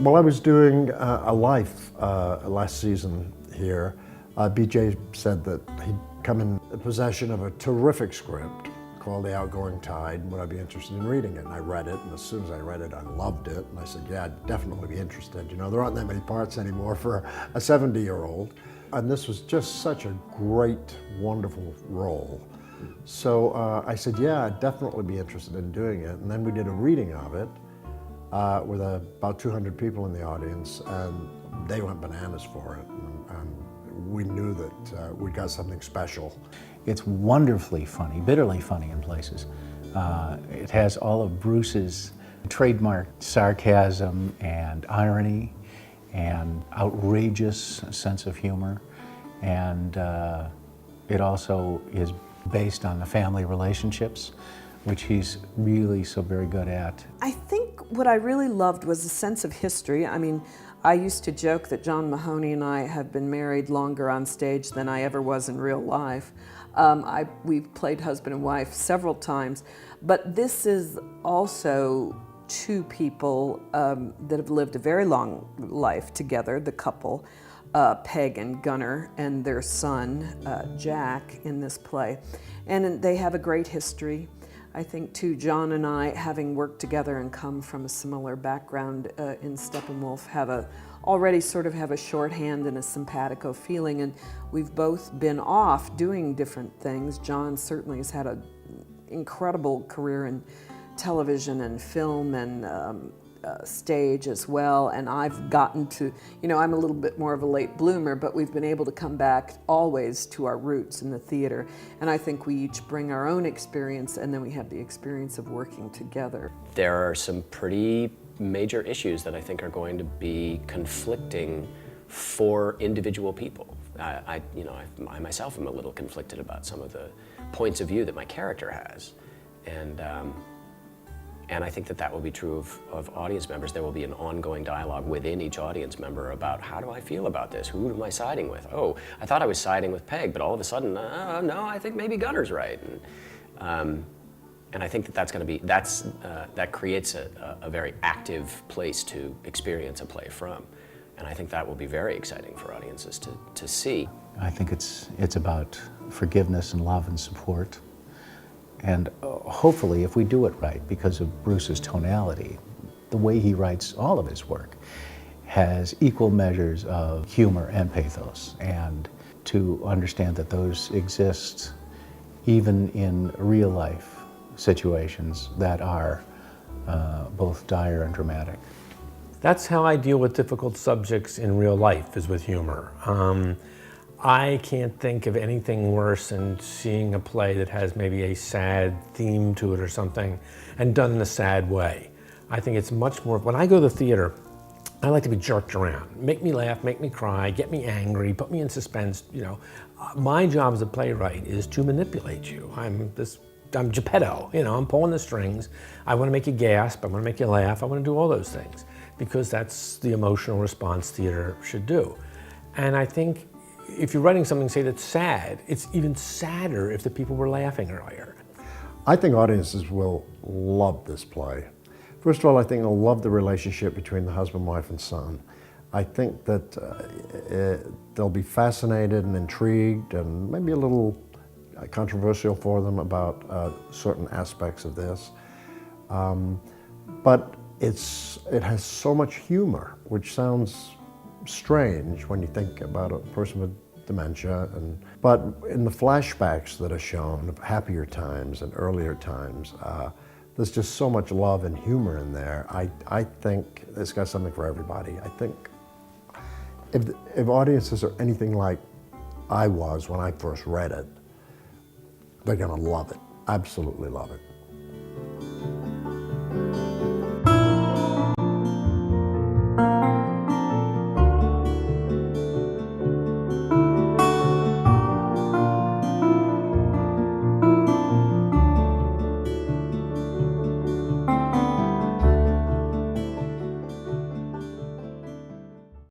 Well, I was doing a Life last season here. BJ said that he'd come in possession of a terrific script called The Outgoing Tide. Would I be interested in reading it? And I read it, and as soon as I read it, I loved it. And I said, yeah, I'd definitely be interested. You know, there aren't that many parts anymore for a 70-year-old. And this was just such a great, wonderful role. So I said, yeah, I'd definitely be interested in doing it. And then we did a reading of it with about 200 people in the audience, and they went bananas for it. And we knew that we got something special. It's wonderfully funny, bitterly funny in places. It has all of Bruce's trademark sarcasm and irony and outrageous sense of humor. And it also is based on the family relationships, which he's really so very good at. I think what I really loved was the sense of history. I mean, I used to joke that John Mahoney and I have been married longer on stage than I ever was in real life. We've played husband and wife several times, but this is also two people that have lived a very long life together, the couple, Peg and Gunnar, and their son, Jack, in this play. And they have a great history. I think, too, John and I, having worked together and come from a similar background in Steppenwolf, already sort of have a shorthand and a simpatico feeling, and we've both been off doing different things. John certainly has had an incredible career in television and film and stage as well, and I've gotten to, you know, I'm a little bit more of a late bloomer, but we've been able to come back always to our roots in the theater, and I think we each bring our own experience, and then we have the experience of working together. There are some pretty major issues that I think are going to be conflicting for individual people. I myself am a little conflicted about some of the points of view that my character has, and I think that will be true of audience members. There will be an ongoing dialogue within each audience member about, how do I feel about this? Who am I siding with? Oh, I thought I was siding with Peg, but all of a sudden, no, I think maybe Gunnar's right. And I think that creates a very active place to experience a play from. And I think that will be very exciting for audiences to see. I think it's about forgiveness and love and support. And hopefully, if we do it right, because of Bruce's tonality, the way he writes all of his work has equal measures of humor and pathos, and to understand that those exist even in real life situations that are both dire and dramatic. That's how I deal with difficult subjects in real life, is with humor. I can't think of anything worse than seeing a play that has maybe a sad theme to it or something, and done in a sad way. I think it's much more, when I go to the theater, I like to be jerked around. Make me laugh, make me cry, get me angry, put me in suspense. You know, my job as a playwright is to manipulate you. I'm Geppetto, you know, I'm pulling the strings. I want to make you gasp, I want to make you laugh, I want to do all those things, because that's the emotional response theater should do. And I think if you're writing something, say, that's sad, it's even sadder if the people were laughing earlier. I think audiences will love this play. First of all, I think they'll love the relationship between the husband, wife, and son. I think that they'll be fascinated and intrigued and maybe a little controversial for them about certain aspects of this. But it has so much humor, which sounds strange when you think about a person with dementia, but in the flashbacks that are shown of happier times and earlier times, there's just so much love and humor in there. I think it's got something for everybody. I think if audiences are anything like I was when I first read it, they're gonna love it, absolutely love it.